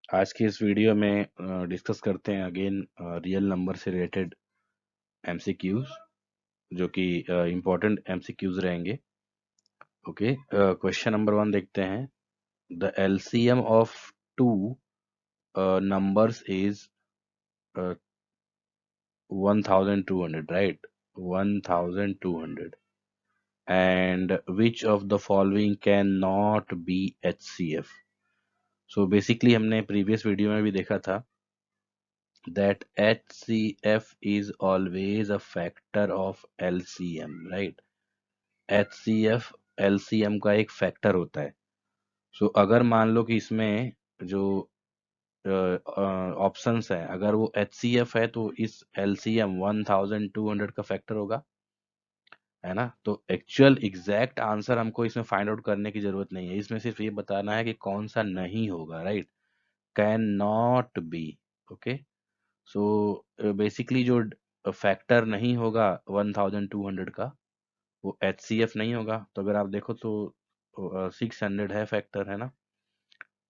आज की इस वीडियो में डिस्कस करते हैं अगेन रियल नंबर से रिलेटेड एमसीक्यूज, जो कि इम्पोर्टेंट एमसीक्यूज रहेंगे। ओके, क्वेश्चन नंबर 1 देखते हैं। The LCM of two numbers is 1200, right? 1200. And which of the following cannot be HCF? So basically हमने प्रीवियस वीडियो में भी देखा था that HCF is always a factor of LCM, right? HCF LCM का एक factor होता है। सो अगर मान लो कि इसमें जो ऑप्शंस है, अगर वो HCF है तो इस LCM 1200 का फैक्टर होगा, है ना? तो एक्चुअल एग्जैक्ट आंसर हमको इसमें फाइंड आउट करने की जरूरत नहीं है, इसमें सिर्फ ये बताना है कि कौन सा नहीं होगा, right? Can not be. Okay, so basically जो फैक्टर नहीं होगा 1200 का, वो HCF नहीं होगा। तो अगर आप देखो तो 600 है फैक्टर, है ना?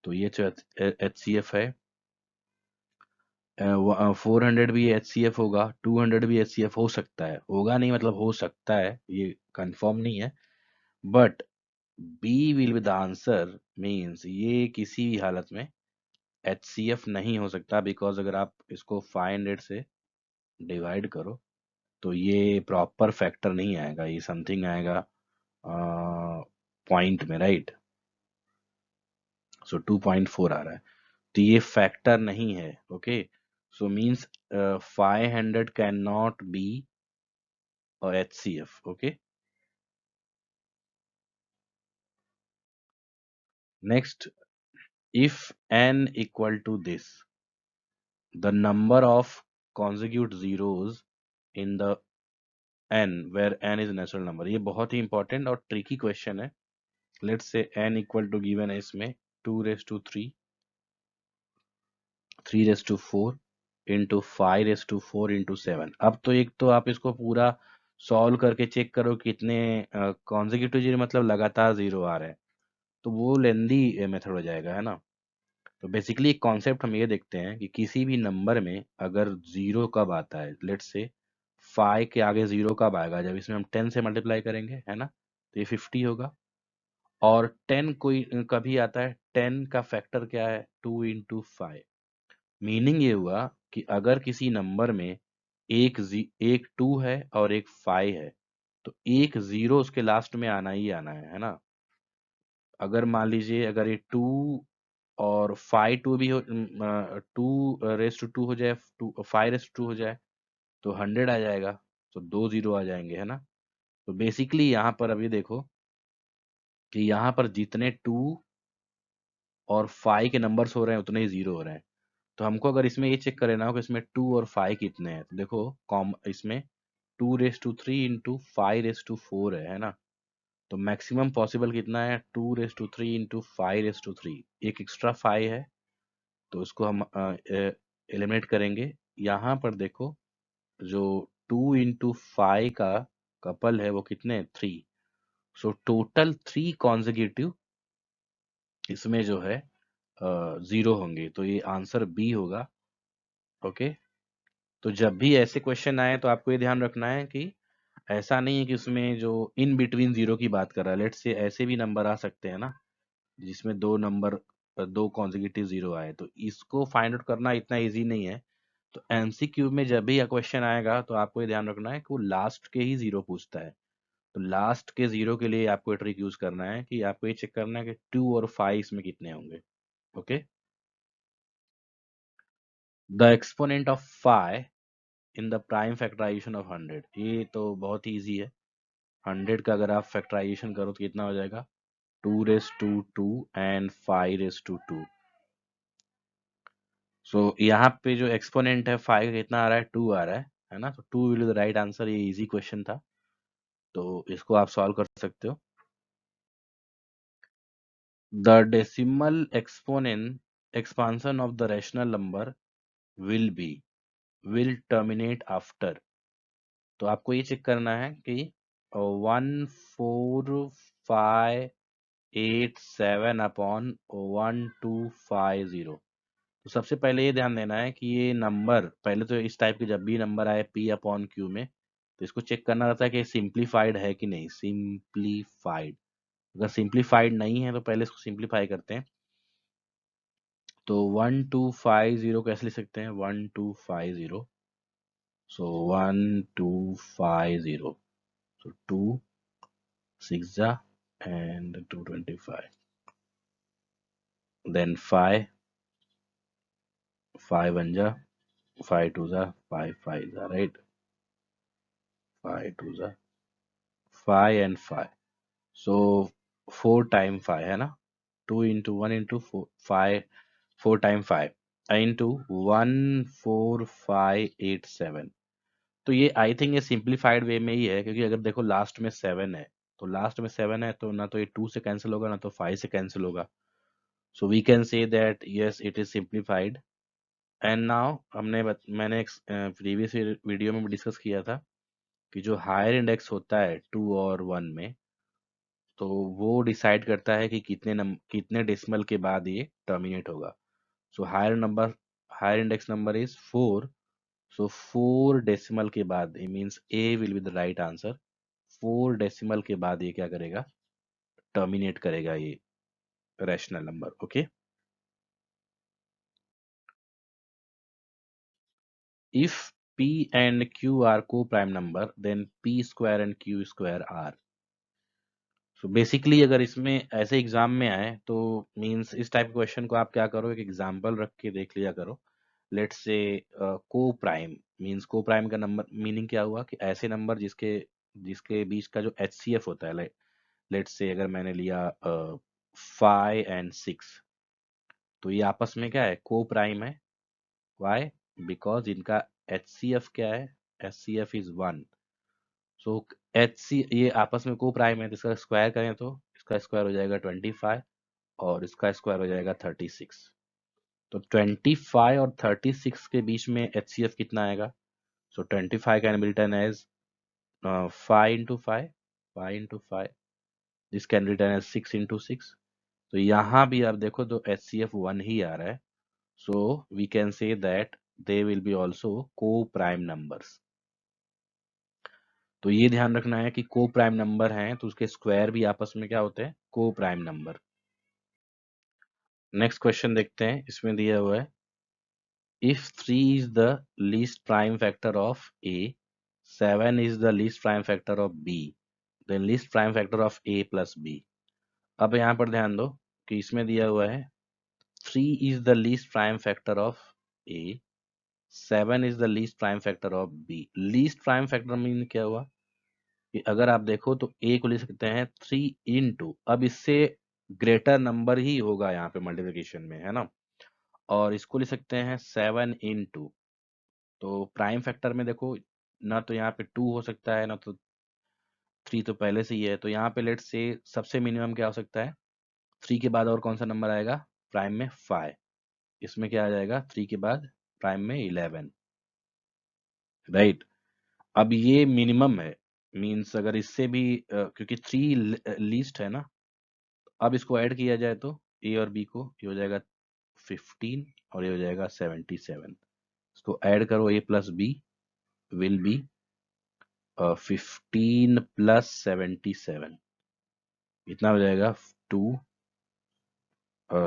तो ये जो HCF है, 400 भी HCF होगा, 200 भी HCF हो सकता है, होगा नहीं मतलब हो सकता है, ये कंफर्म नहीं है। But B will be the answer, means ये किसी भी हालत में HCF नहीं हो सकता, बिकॉज अगर आप इसको 500 से डिवाइड करो तो ये प्रॉपर फैक्टर नहीं आएगा, ये समथिंग आएगा पॉइंट में, राइट? सो 2.4 आ रहा है, तो ये फैक्टर नहीं है। Okay, so means 500 can not be HCF। Okay, next, if n equal to this, the number of consecutive zeros in the n where n is natural number। ये बहुत ही इंपॉर्टेंट और ट्रिकी क्वेश्चन है। Let's say n equal to given है इसमें 2^3, 3^4 into 5^4 into 7। अब तो एक तो आप इसको पूरा सॉल्व करके चेक करो कितने कॉन्जिक्यूटिव जीरो, मतलब लगातार जीरो आ रहे हैं, तो वो लेंदी मेथड हो जाएगा, है ना? तो बेसिकली एक कॉन्सेप्ट हम ये देखते हैं कि किसी भी नंबर में अगर जीरो कब आता है, लेट्स से 5 के आगे जीरो कब आएगा, जब इसमें हम 10 से मल्टीप्लाई करेंगे, है ना? तो ये 50 होगा। और 10 कोई कभी आता है, 10 का फैक्टर क्या है, 2 × 5। मीनिंग ये हुआ कि अगर किसी नंबर में एक 2 है और एक 5 है, तो एक जीरो उसके लास्ट में आना ही आना है ना? अगर मान लीजिए अगर ये 2 और 5 टू भी हो, 2^2 हो जाए, 5^2 हो जाए, तो 100 आ जाएगा, तो 2 जीरो आ जाएंगे, है ना? तो बेसिकली यहाँ पर अभी देखो कि यहाँ पर जितने 2 और 5 के नंबर्स हो रहे हैं उतने ही जीरो हो रहे हैं। तो हमको अगर इसमें ये चेक करना हो कि इसमें 2 और 5 कितने हैं, तो देखो कॉम इसमें 2^3 इंटू 5^4 है ना? तो मैक्सिमम पॉसिबल कितना है, 2^3 इंटू 5^3, एक एक्स्ट्रा 5 है, तो उसको हम एलिमिनेट करेंगे। यहाँ पर देखो जो 2 × 5 का कपल है वो कितने, 3। सो टोटल 3 कॉन्जिक्यूटिव इसमें जो है जीरो होंगे, तो ये आंसर बी होगा। ओके, तो जब भी ऐसे क्वेश्चन आए तो आपको ये ध्यान रखना है कि ऐसा नहीं है कि उसमें जो इन बिटवीन जीरो की बात कर रहा है, लेट्स से ऐसे भी नंबर आ सकते हैं ना जिसमें दो कॉन्जिक्यूटिव जीरो आए, तो इसको फाइंड आउट करना इतना इजी नहीं है। तो एमसीक्यू में जब भी यह क्वेश्चन आएगा तो आपको ये ध्यान रखना है कि वो लास्ट के ही जीरो पूछता है। तो लास्ट के जीरो के लिए आपको ट्रिक यूज करना है कि आपको ये चेक करना है कि 2 और 5 इसमें कितने होंगे। Okay, the exponent of 5 in the prime factorisation of 100, ये तो बहुत ही ईजी है। 100 का अगर आप फैक्टराइजेशन करो तो कितना हो जाएगा, 2^2 एंड 5^2। सो यहाँ पे जो एक्सपोनेंट है 5 का कितना आ रहा है, 2 आ रहा है ना? तो 2 will be the right answer. ये इजी क्वेश्चन था, तो इसको आप सॉल्व कर सकते हो। The decimal exponent expansion of the rational number will terminate after. तो आपको ये चेक करना है कि 14587 अपॉन 1250, तो सबसे पहले ये ध्यान देना है कि ये नंबर, पहले तो इस टाइप के जब भी नंबर आए पी अपॉन क्यू में, तो इसको चेक करना रहता है कि सिंप्लीफाइड है कि नहीं, सिंप्लीफाइड। अगर सिंप्लीफाइड नहीं है तो पहले इसको सिंप्लीफाई करते हैं। तो 1250 कैसे लिख सकते हैं, 1250, सो 1250, so 2 6 and 225, then 5 5 1 5 2 5 5 right, 5 2 5 and 5, so 4 time 5 है ना, 2 into 1 into 4 5, 4 टाइम 5 into 14587। तो ये आई थिंक ये सिंप्लीफाइड वे में ही है, क्योंकि अगर देखो लास्ट में 7 है, तो लास्ट में 7 है तो ना तो ये 2 से कैंसिल होगा ना तो 5 से कैंसिल होगा। So we can say that yes it is simplified. And now मैंने प्रीवियस वीडियो में भी डिस्कस किया था कि जो हायर इंडेक्स होता है 2 और 1 में, तो वो डिसाइड करता है कि कितने डेसिमल के बाद ये टर्मिनेट होगा। So higher index number is 4, so 4 decimal के बाद, it means A will be the right answer. 4 decimal के बाद ये क्या करेगा, टर्मिनेट करेगा ये rational number. Okay, if p and q are co-prime number then p square and q square are। So basically अगर इसमें ऐसे एग्जाम में आए तो मींस इस टाइप क्वेश्चन को आप क्या करो, एक एग्जांपल रख के देख लिया करो। लेट्स से को प्राइम मींस को प्राइम का नंबर मीनिंग क्या हुआ कि ऐसे नंबर जिसके जिसके बीच का जो एचसीएफ होता है, लेट्स से अगर मैंने लिया 5 and 6, तो ये आपस में क्या है, को प्राइम है। वाई, बिकॉज इनका एचसीएफ क्या है, एचसीएफ इज 1। सो ये आपस में को प्राइम है, तो इसका स्क्वायर करें तो इसका स्क्वायर हो जाएगा 25 और इसका स्क्वायर हो जाएगा 36। तो 25 और 36 के बीच में एचसीएफ कितना आएगा, so 25 can be written as 5 into 5, this can written as 6 into 6। तो यहाँ भी आप देखो तो एचसीएफ 1 ही आ रहा है, so we can say that they will be also coprime numbers. तो ये ध्यान रखना है कि को प्राइम नंबर हैं तो उसके स्क्वायर भी आपस में क्या होते हैं, को प्राइम नंबर। नेक्स्ट क्वेश्चन देखते हैं, इसमें दिया हुआ है if 3 is the least prime factor of a, 7 is the least prime factor of b, then least prime factor of a plus b। अब यहाँ पर ध्यान दो कि इसमें दिया हुआ है 3 is the least prime factor of a, 7 is the least prime factor of b। least prime factor mean क्या हुआ कि अगर आप देखो तो a को लिख सकते हैं 3 into, अब इससे ग्रेटर नंबर ही होगा यहाँ पे मल्टीप्लिकेशन में, है ना। और इसको लिख सकते हैं 7 into, तो प्राइम फैक्टर में देखो ना तो यहाँ पे 2 हो सकता है ना तो 3 तो पहले से ही है, तो यहाँ पे लेट्स से सबसे मिनिमम क्या हो सकता है, 3 के बाद और कौन सा नंबर आएगा प्राइम में, 5। इसमें क्या आ जाएगा 3 के बाद प्राइम में 11, राइट। अब ये मिनिमम है, मींस अगर इससे भी क्योंकि 3 लीस्ट है ना, अब इसको ऐड किया जाए तो ए और बी को, ये हो जाएगा 15 और ये हो जाएगा 77। इसको ऐड करो, A plus B will be 15 plus 77, इतना हो जाएगा 2,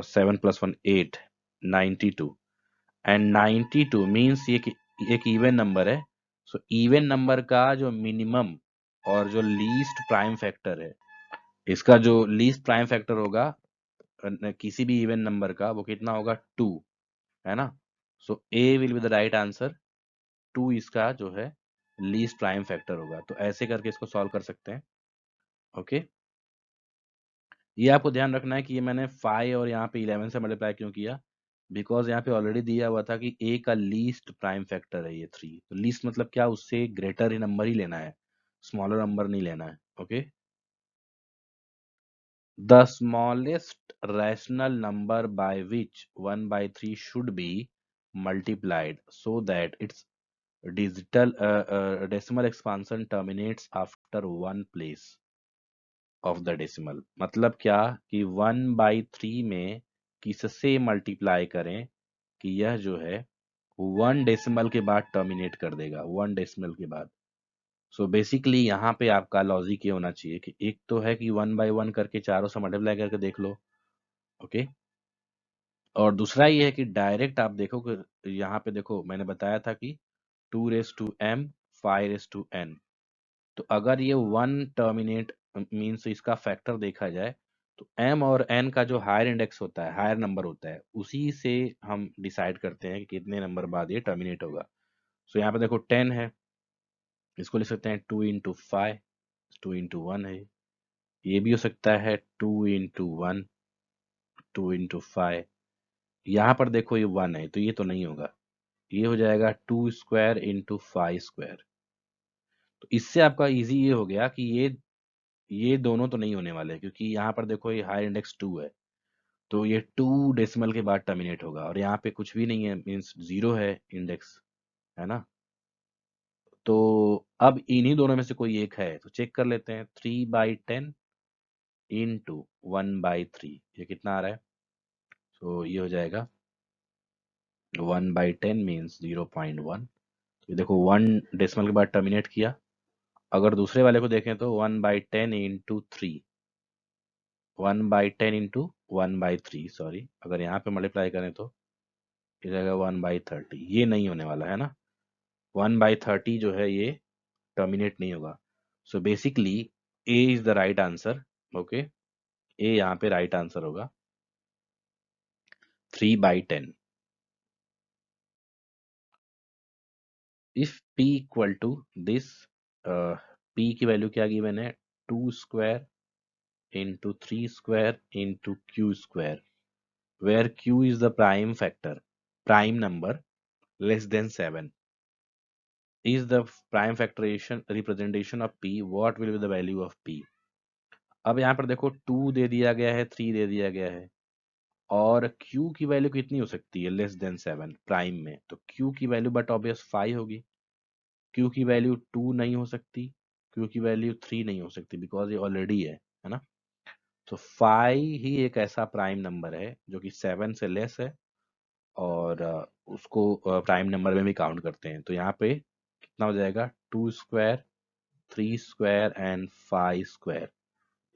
7 प्लस 1 8, 92। एंड 92 मीन्स ये एक इवन नंबर है। सो इवन नंबर का जो मिनिमम और जो लीस्ट प्राइम फैक्टर है, इसका जो लीस्ट प्राइम फैक्टर होगा किसी भी इवन नंबर का, वो कितना होगा 2, है ना। So A will be the right answer, 2 इसका जो है लीस्ट प्राइम फैक्टर होगा। तो ऐसे करके इसको सॉल्व कर सकते हैं। ओके, ये आपको ध्यान रखना है कि ये मैंने 5 और यहाँ पे 11 से मल्टीप्लाई क्यों किया, बिकॉज यहाँ पे ऑलरेडी दिया हुआ था कि ए का लीस्ट प्राइम फैक्टर है ये 3। तो लीस्ट मतलब क्या, उससे ग्रेटर ही नंबर ही लेना है, स्मॉलर नंबर नहीं लेना है। Okay, the smallest rational number by which 1/3 should be multiplied so that its digital decimal expansion terminates after one place of the decimal. मतलब क्या कि 1/3 में किससे मल्टीप्लाई करें कि यह जो है 1 डेसिमल के बाद टर्मिनेट कर देगा, 1 डेसिमल के बाद। सो बेसिकली यहाँ पे आपका लॉजिक ये होना चाहिए कि एक तो है कि 1/1 करके चारों से मल्टीप्लाई करके देख लो, ओके। और दूसरा ये है कि डायरेक्ट आप देखो कि यहाँ पे देखो मैंने बताया था कि 2m 5n। तो अगर ये 1 टर्मिनेट मीन्स इसका फैक्टर देखा जाए तो m और n का जो हायर इंडेक्स होता है, हायर नंबर होता है, उसी से हम डिसाइड करते हैं कि कितने नंबर बाद ये टर्मिनेट होगा। सो यहाँ पे देखो 10 है, इसको लिख सकते हैं 2 इंटू 5, 2 इंटू 1 है। ये भी हो सकता है 2 इंटू 1, 2 इंटू 5। यहाँ पर देखो ये 1 है तो ये तो नहीं होगा, ये हो जाएगा 2 स्क्वायर इंटू 5 स्क्वायर। तो इससे आपका इजी ये हो गया कि ये दोनों तो नहीं होने वाले, क्योंकि यहाँ पर देखो ये हायर इंडेक्स 2 है, तो ये 2 डेसिमल के बाद टर्मिनेट होगा, और यहाँ पे कुछ भी नहीं है मीन्स 0 है इंडेक्स, है ना। तो अब इन्हीं दोनों में से कोई एक है तो चेक कर लेते हैं। 3/10 इंटू 1/3, ये कितना आ रहा है? तो ये हो जाएगा 1/10 मीन्स 0.1। ये देखो 1 डेसिमल के बाद टर्मिनेट किया। अगर दूसरे वाले को देखें तो 1/10 इंटू 3, 1/10 इंटू 1/3, सॉरी, अगर यहाँ पे मल्टीप्लाई करें तो ये जाएगा 1/30। ये नहीं होने वाला है ना, 1/30 जो है ये टर्मिनेट नहीं होगा। So basically A is the right answer, okay. A यहाँ पे राइट आंसर होगा 3/10। If p equal to this, p की वैल्यू क्या गिवन है? 2 square into 3 square into q square, where q is the prime factor, prime number less than 7 is the prime factorization representation of p, what will be the value of p? अब यहाँ पर देखो 2 दे दिया गया है, 3 दे दिया गया है, और q की वैल्यू कितनी हो सकती है लेस देन 7 प्राइम में? तो q की वैल्यू बट ऑब्वियस 5 होगी, q की वैल्यू 2 नहीं हो सकती, q की वैल्यू 3 नहीं हो सकती, बिकॉज ये ऑलरेडी है ना। तो 5 ही एक ऐसा प्राइम नंबर है जो कि 7 से लेस है, और उसको प्राइम नंबर में भी काउंट करते हैं। तो यहाँ पे कितना हो जाएगा? 2 स्क्वायर, 3 स्क्वायर एंड 5 स्क्वायर।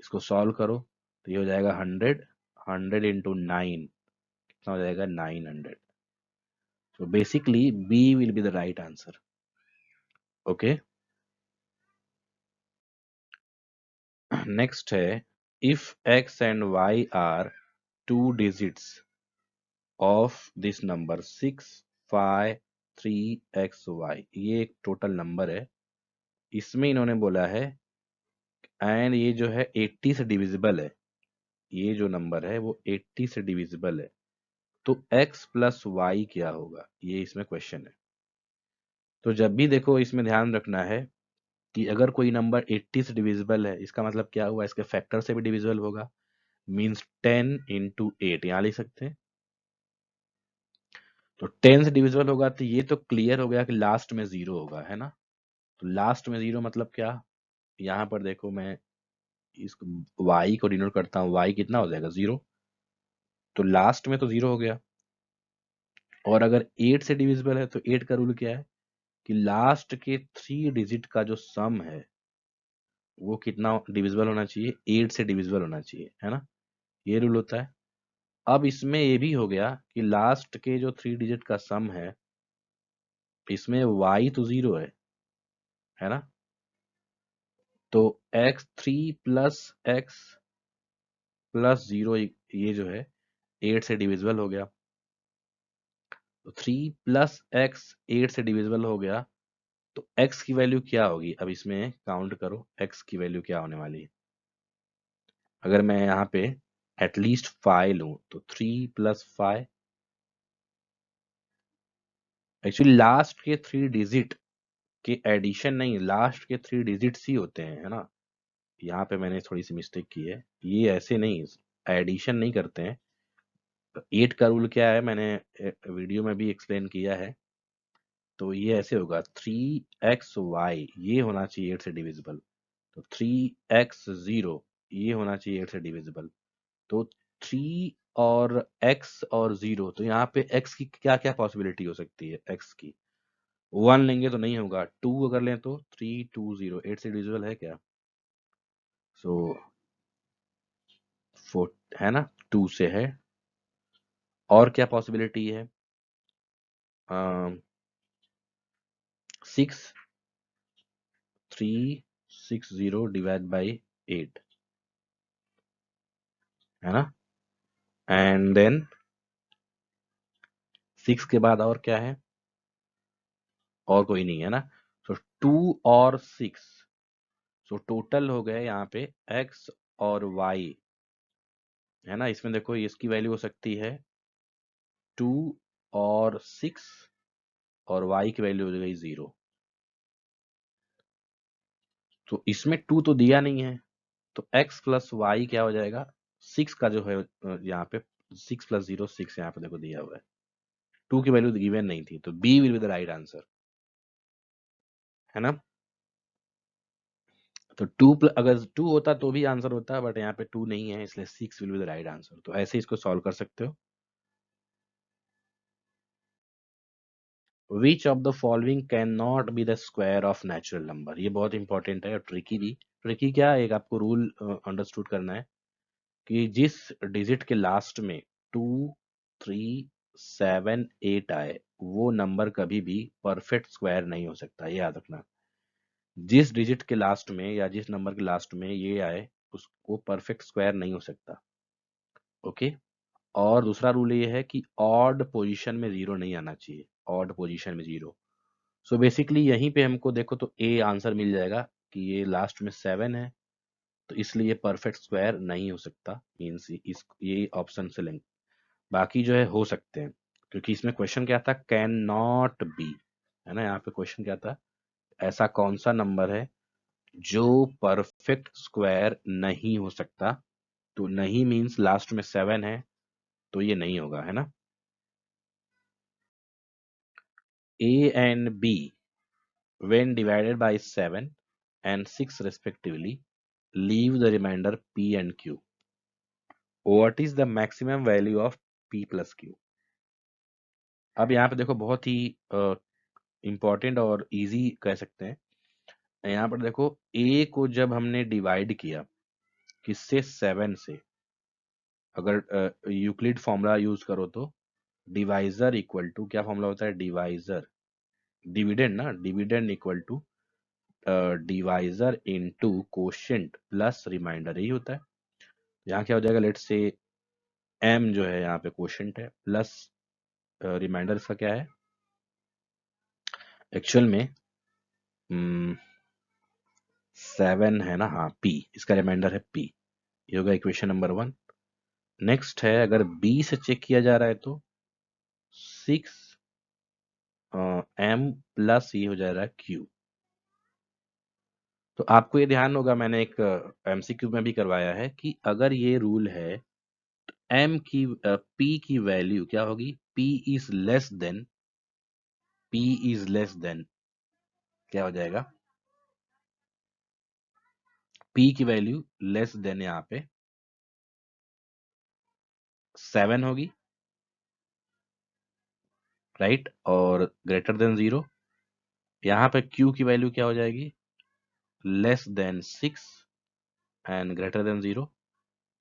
इसको सॉल्व करो तो ये हो जाएगा 100, 100 इंटू 9 कितना हो जाएगा? 900। So basically B will be the right answer, okay. Next है, if x and y are 2 digits of this number 6, 5, 3xy, ये एक टोटल नंबर है। इसमें इन्होंने बोला है एंड ये जो है 80 से डिविजिबल है, ये जो नंबर है वो 80 से डिविजिबल है, तो x प्लस वाई क्या होगा, ये इसमें क्वेश्चन है। तो जब भी देखो इसमें ध्यान रखना है कि अगर कोई नंबर 80 से डिविजिबल है, इसका मतलब क्या हुआ? इसके फैक्टर से भी डिविजिबल होगा, मीन्स 10 इंटू 8 यहाँ लिख सकते हैं। तो 10 से डिविजिबल होगा तो ये तो क्लियर हो गया कि लास्ट में 0 होगा, है ना। तो लास्ट में 0 मतलब क्या? यहाँ पर देखो मैं इसको y को डिनोट करता हूँ, y कितना हो जाएगा? 0। तो लास्ट में तो 0 हो गया। और अगर 8 से डिविजिबल है तो 8 का रूल क्या है कि लास्ट के 3 डिजिट का जो सम है वो कितना डिविजिबल होना चाहिए? 8 से डिविजिबल होना चाहिए, है ना। ये रूल होता है। अब इसमें ये भी हो गया कि लास्ट के जो 3 डिजिट का सम है, इसमें y तो 0 है ना। तो x3 प्लस x प्लस 0 ये जो है 8 से डिविजिबल हो गया। तो 3 प्लस x 8 से डिविजिबल हो गया, तो x की वैल्यू क्या होगी? अब इसमें काउंट करो x की वैल्यू क्या होने वाली है। अगर मैं यहाँ पे एटलीस्ट 5 लूं तो 3 प्लस 5, एक्चुअली लास्ट के 3 डिजिट के एडिशन नहीं, लास्ट के 3 डिजिट्स ही होते हैं, है ना। यहाँ पे मैंने थोड़ी सी मिस्टेक की है, ये ऐसे नहीं एडिशन नहीं करते हैं। 8 का रूल क्या है मैंने वीडियो में भी एक्सप्लेन किया है। तो ये ऐसे होगा 3xy, ये होना चाहिए 8 से डिविजिबल। तो 3x0 ये होना चाहिए 8 से डिविजिबल। तो और x और 0, तो यहाँ पे x की क्या क्या पॉसिबिलिटी हो सकती है? x की 1 लेंगे तो नहीं होगा, 2 अगर लें तो 3 2 0, 8 से डिविजिबल है क्या? सो 4 है ना, 2 से है। और क्या पॉसिबिलिटी है? 6 3 6 0 डिवाइड बाई 8, है ना। एंड देन 6 के बाद और क्या है? और कोई नहीं है ना। सो 2 और 6, सो टोटल हो गए यहाँ पे x और y, है ना। इसमें देखो इसकी वैल्यू हो सकती है 2 और 6, और y की वैल्यू हो गई 0। तो इसमें 2 तो दिया नहीं है, तो x प्लस वाई क्या हो जाएगा? 6 का जो है यहाँ पे 6 प्लस 0 6 यहाँ पे देखो दिया हुआ है, 2 की वैल्यू गिवन नहीं थी, तो B will be the right answer, है ना। तो अगर 2 होता तो भी आंसर होता, बट यहाँ पे 2 नहीं है, इसलिए 6 will be the right answer. तो ऐसे इसको सॉल्व कर सकते हो। Which of the following can not be the square of natural number? ये बहुत इंपॉर्टेंट है और ट्रिकी भी। ट्रिकी क्या है, एक आपको रूल अंडरस्टूड करना है कि जिस डिजिट के लास्ट में 2 3 7 8 आए, वो नंबर कभी भी परफेक्ट स्क्वायर नहीं हो सकता, ये याद रखना। जिस डिजिट के लास्ट में या जिस नंबर के लास्ट में ये आए, उसको परफेक्ट स्क्वायर नहीं हो सकता। ओके। और दूसरा रूल ये है कि ऑड पोजीशन में जीरो नहीं आना चाहिए, ऑड पोजीशन में जीरो। सो बेसिकली यहीं पे हमको देखो तो ए आंसर मिल जाएगा कि ये लास्ट में 7 है, तो इसलिए परफेक्ट स्क्वायर नहीं हो सकता, मीन्स इस ये ऑप्शन से लेंगे। बाकी जो है हो सकते हैं, क्योंकि इसमें क्वेश्चन क्या था? कैन नॉट बी, है ना। यहाँ पे क्वेश्चन क्या था? ऐसा कौन सा नंबर है जो परफेक्ट स्क्वायर नहीं हो सकता? तो नहीं मीन्स लास्ट में 7 है, तो ये नहीं होगा, है ना। A and B when divided by 7 and 6 respectively leave the remainder P and Q. What is the maximum value of P plus Q? अब यहाँ पे देखो बहुत ही इंपॉर्टेंट और इजी कह सकते हैं। यहाँ पर देखो A को जब हमने डिवाइड किया किससे? 7 से। अगर यूक्लिड फॉर्मूला यूज करो तो डिवाइजर इक्वल टू क्या फॉर्मूला होता है? डिवाइजर, डिविडेंड ना, dividend equal to divisor into quotient plus remainder, यही होता है। यहाँ क्या हो जाएगा? लेट से m जो है यहाँ पे कोशेंट है, प्लस रिमाइंडर इसका क्या है एक्चुअल में? 7 है ना, हाँ p, इसका रिमाइंडर है p। ये होगा इक्वेशन नंबर 1। नेक्स्ट है, अगर b से चेक किया जा रहा है तो 6 m प्लस ये हो जा रहा है q। तो आपको ये ध्यान होगा, मैंने एक एमसीक्यू में भी करवाया है कि अगर ये रूल है, m की p की वैल्यू क्या होगी? p is less than, p is less than क्या हो जाएगा? p की वैल्यू लेस देन यहाँ पे 7 होगी, राइट, और ग्रेटर देन 0। यहाँ पे q की वैल्यू क्या हो जाएगी? Less than 6 and greater than 0,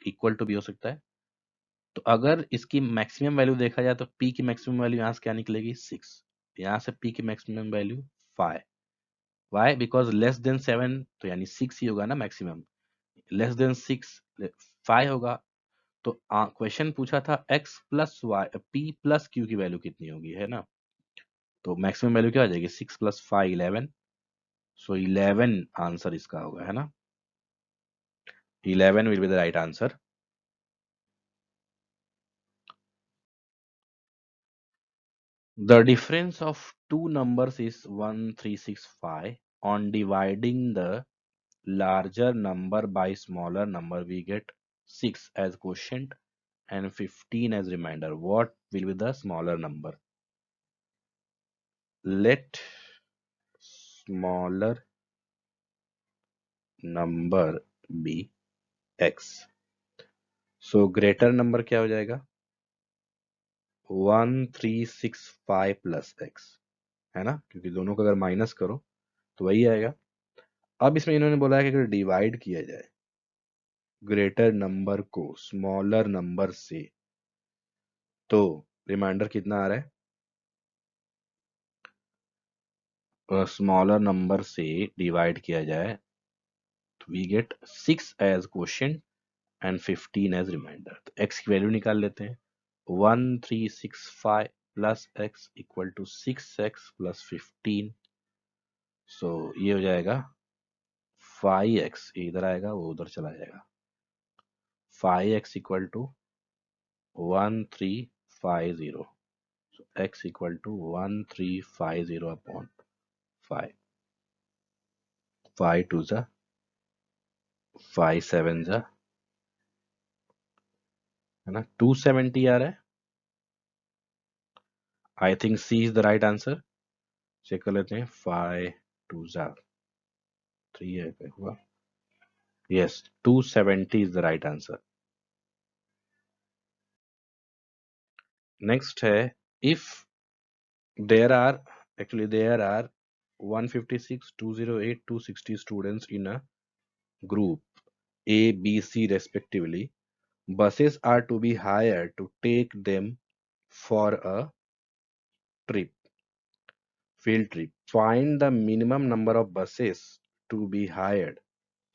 equal to भी हो सकता है। तो अगर इसकी मैक्सिमम वैल्यू देखा जाए तो p की मैक्सिमम वैल्यू यहाँ से क्या निकलेगी? 6। यहाँ से p की maximum value 5। Why? Because less than 7, तो यानी 6 ही होगा ना मैक्सिमम। लेस देन 6 5 होगा। तो क्वेश्चन पूछा था x plus y, p plus q की वैल्यू कितनी होगी, है ना। तो मैक्सिमम वैल्यू क्या हो जाएगी? 6 प्लस 5 11। सो 11 आंसर इसका होगा, है ना। 11 will be the right answer. The difference of two numbers is 1365. On dividing the larger number by smaller number, we get 6 as quotient and 15 as remainder. What will be the smaller number? Let smaller number be x. So greater number क्या हो जाएगा? 1365 plus x, है ना, क्योंकि दोनों को अगर minus करो तो वही आएगा। अब इसमें इन्होंने बोला है कि अगर डिवाइड किया जाए ग्रेटर नंबर को स्मॉलर नंबर से, तो रिमाइंडर कितना आ रहा है? स्मॉलर नंबर से डिवाइड किया जाए तो we get 6 as quotient and 15 as remainder. तो x की वैल्यू निकाल लेते हैं। 1365 plus x equal to 6x plus 15। So ये हो जाएगा 5x, इधर आएगा वो उधर चला जाएगा। 5x equal to 1350। So x equal to 1350 upon 5. 5 2 जा 5 7 जा, है ना, 270 आ रहा है। I think C is the right answer. Check कर लेते हैं। 5 2 जा 3 है क्या हुआ? Yes, 270 is the right answer. Next है, if there are there are 156, 208, 260 students in a group A, B, C respectively. Buses are to be hired to take them for a trip, field trip. Find the minimum number of buses to be hired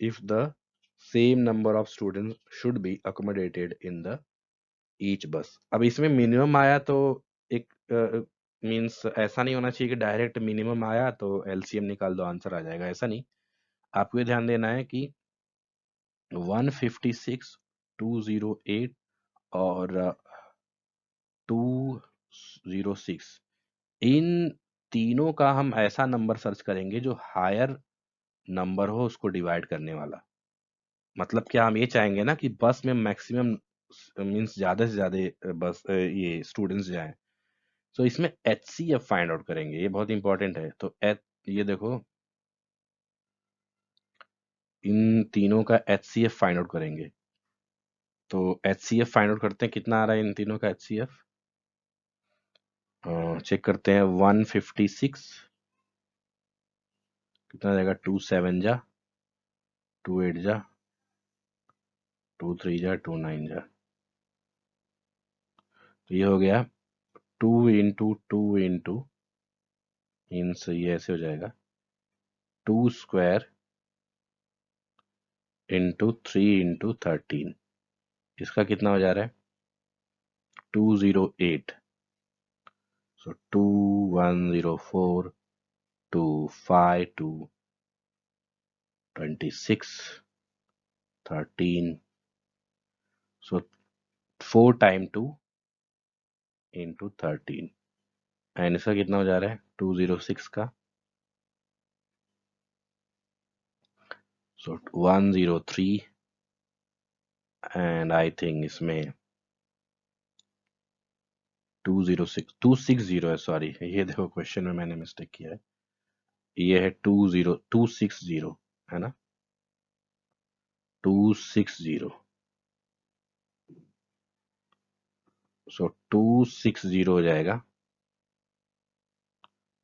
if the same number of students should be accommodated in the each bus. अब इसमें minimum आया तो एक means ऐसा नहीं होना चाहिए कि डायरेक्ट मिनिमम आया तो एलसीएम निकाल दो आंसर आ जाएगा, ऐसा नहीं। आपको ये ध्यान देना है कि 156, 208 और 206, इन तीनों का हम ऐसा नंबर सर्च करेंगे जो हायर नंबर हो उसको डिवाइड करने वाला। मतलब क्या, हम ये चाहेंगे ना कि बस में मैक्सिमम मींस ज्यादा से ज्यादा बस ये स्टूडेंट्स जाएं। तो इसमें एचसीएफ फाइंड आउट करेंगे, ये बहुत इंपॉर्टेंट है। तो ये देखो, इन तीनों का एचसीएफ फाइंड आउट करेंगे। तो एचसीएफ फाइंड आउट करते हैं, कितना आ रहा है इन तीनों का एचसीएफ। चेक करते हैं। 156 कितना जाएगा? 27 जा 28 जा 23 जा 29 जा। तो ये हो गया 2 into 2 into मीन्स ये ऐसे हो जाएगा 2 स्क्वायर इंटू 3 into 13। इसका कितना हो जा रहा है? 208। सो 2104 25 26 13। सो 4 टाइम 2 into 13 एंड इसका कितना हो जा रहा है? 206 का। सो 103 एंड आई थिंक इसमें 260 है, सॉरी, ये देखो क्वेश्चन में मैंने मिस्टेक किया है। ये है 260, है ना, 260। सो 260 हो जाएगा।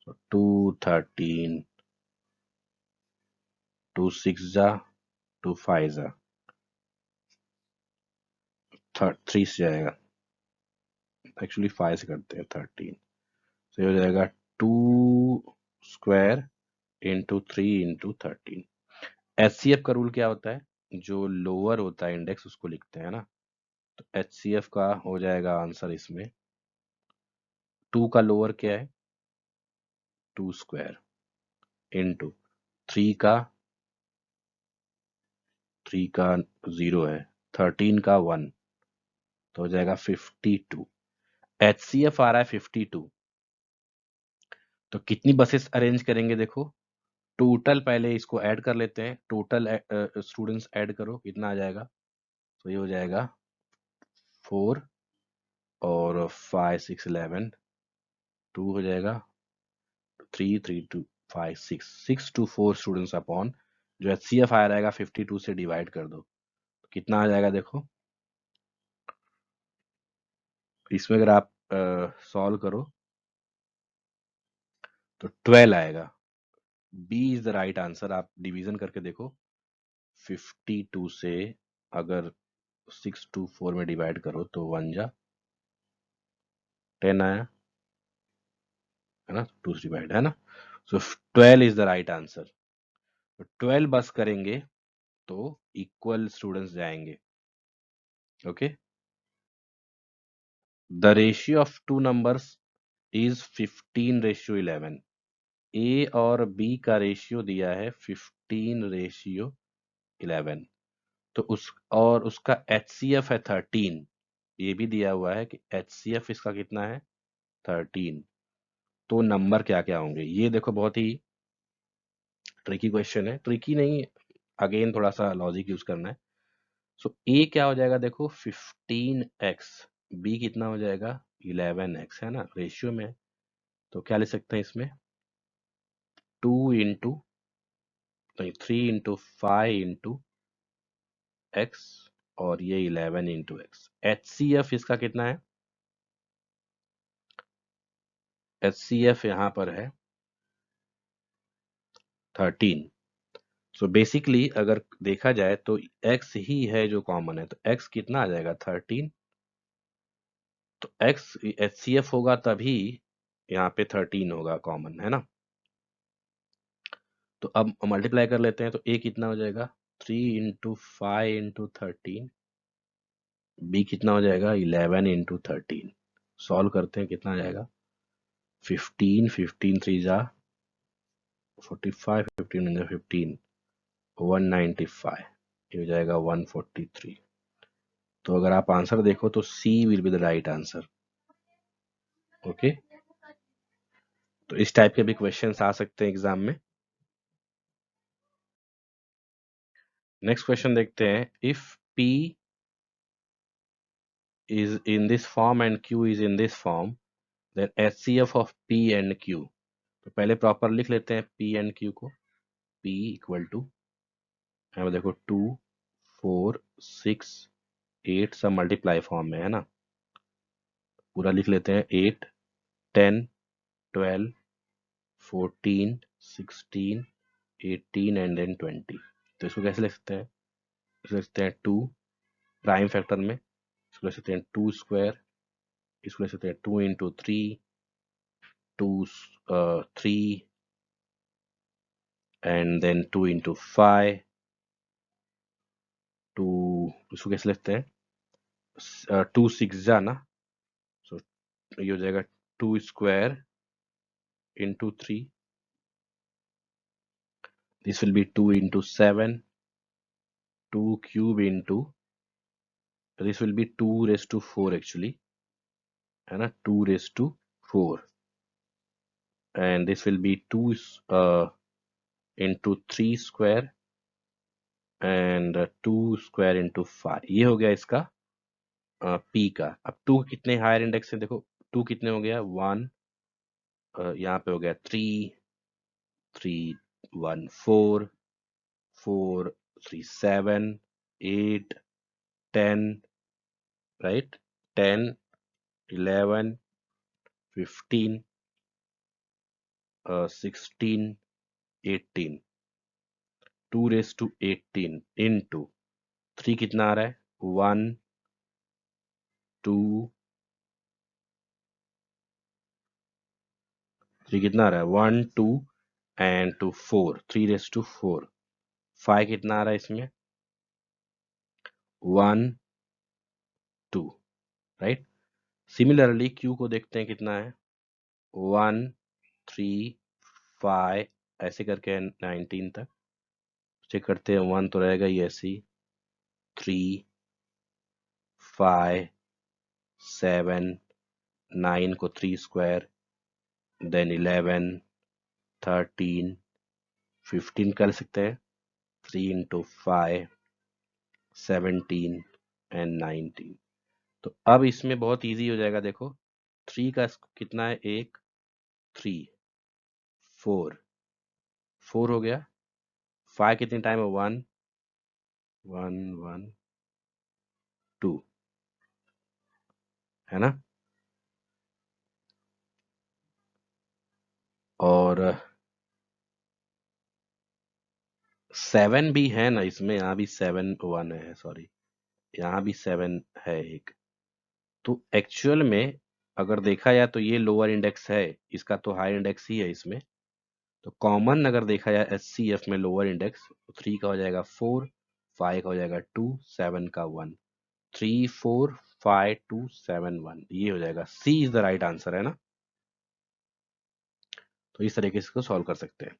सो 213, 26 जा 25 जा 3 से जाएगा। एक्चुअली 5 से करते हैं 13। तो ये हो जाएगा 2 स्क्वायर इंटू 3 into 13। एचसीएफ का रूल क्या होता है? जो लोअर होता है इंडेक्स उसको लिखते हैं ना। तो एचसीएफ का हो जाएगा आंसर इसमें 2 का लोअर क्या है? 2 स्क्वायर इंटू 3 का 0 है, 13 का 1, तो हो जाएगा 52। एचसीएफ आ रहा है 52। तो कितनी बसेस अरेंज करेंगे? देखो, टोटल पहले इसको ऐड कर लेते हैं। टोटल स्टूडेंट्स ऐड करो, कितना आ जाएगा? तो ये हो जाएगा 4 और 5 6 11, 2 हो जाएगा 3 3 2 5 6 6 to 4 स्टूडेंट्स अपॉन जो एचसीएफ आ रहेगा 52 से डिवाइड कर दो, तो कितना आ जाएगा देखो? इसमें अगर आप सॉल्व करो तो 12 आएगा। B is the right answer. आप डिवीजन करके देखो, 52 से अगर 624 में डिवाइड करो तो 1 जा 10 आया, है ना, 2 से डिवाइड, है ना। सो 12 इज द राइट आंसर। 12 बस करेंगे तो इक्वल स्टूडेंट्स जाएंगे। Okay, the ratio of two numbers is 15:11। ए और बी का रेशियो दिया है 15:11। तो उसका एचसीएफ है 13। ये भी दिया हुआ है कि एचसीएफ इसका कितना है, 13। तो नंबर क्या क्या होंगे ये देखो, बहुत ही ट्रिकी क्वेश्चन है। ट्रिकी नहीं, अगेन थोड़ा सा लॉजिक यूज करना है। सो ए क्या हो जाएगा देखो, 15x। बी कितना हो जाएगा, 11x, है ना, रेशियो में। तो क्या ले सकते हैं इसमें, 2 इंटू, नहीं, 3 इंटू 5 इंटू x, और ये 11 इंटू x। एचसीएफ इसका कितना है, एचसीएफ यहाँ पर है 13। सो बेसिकली अगर देखा जाए तो x ही है जो कॉमन है, तो x कितना आ जाएगा, 13। तो x एचसीएफ होगा तभी यहाँ पे 13 होगा कॉमन, है ना। तो अब मल्टीप्लाई कर लेते हैं, तो a कितना हो जाएगा, 3 इंटू 5 इंटू 13। b कितना हो जाएगा, 11 इंटू 13। सॉल्व करते हैं, कितना आ जाएगा, 15, 15 3 जा 45, 15 15, 195, ये हो जाएगा 143। तो अगर आप आंसर देखो तो C will be the right answer. Okay, तो इस टाइप के भी क्वेश्चंस आ सकते हैं एग्जाम में। नेक्स्ट क्वेश्चन देखते हैं, if P is in this form and Q is in this form, then HCF of P and Q। तो पहले प्रॉपर लिख लेते हैं P and Q को। P इक्वल टू, यहाँ देखो 2 4 6 8 सब मल्टीप्लाई फॉर्म में है ना, पूरा लिख लेते हैं। 8 10 12 14 16 18 एंड देन 20। तो इसको कैसे लिख सकते हैं, इसको लिख सकते हैं 2 प्राइम फैक्टर में, इसको लिख सकते हैं 2 स्क्वायर, इसको लिख सकते हैं 2 इंटू 3, 3 एंड देन 2 इंटू 5, 2, इसको कैसे लिखते हैं, 2 6 जा ना, सो ये हो जाएगा 2 square into 3, this will be 2 into 7, 2 cube into, this will be 2 raised to 4 actually, है ना, 2 raised to 4, and this will be 2 into 3 square and 2 square into 5। ये हो गया इसका पी का। अब 2 कितने हायर इंडेक्स है देखो, 2 कितने हो गया, 1, यहाँ पे हो गया 3, 3 1 4, 4 3 7 8 10, राइट, 10 11 15 16 18, 2 raised to 18 इंटू 3 कितना आ रहा है, 1 2, 3 कितना आ रहा है, 1 2 एंड 2 4, 3 raised to 4। 5 कितना आ रहा है इसमें, 1 2, राइट। सिमिलरली क्यू को देखते हैं कितना है, 1 3 5, ऐसे करके 19 तक चेक करते हैं। 1 तो रहेगा ही ऐसे ही, 3 5 7 9 को 3 स्क्वायर, देन 11 13 15 कर सकते हैं, 3 इंटू 5 17 एंड 19। तो अब इसमें बहुत इजी हो जाएगा, देखो 3 का कितना है, 1 3 4, 4 हो गया। 5 कितने टाइम है, 1 1 1 2, है ना। और 7 भी है ना इसमें, यहाँ भी 7 1 है, सॉरी, यहाँ भी 7 है एक। तो एक्चुअल में अगर देखा जाए तो ये लोअर इंडेक्स है, इसका तो हाई इंडेक्स ही है इसमें। तो कॉमन अगर देखा जाए HCF में लोअर इंडेक्स, तो 3 का हो जाएगा 4, 5 का हो जाएगा 2, 7 का 1, 3 4 5 2 7 1, ये हो जाएगा। सी इज द राइट आंसर, है ना। तो इस तरीके से इसको सॉल्व कर सकते हैं।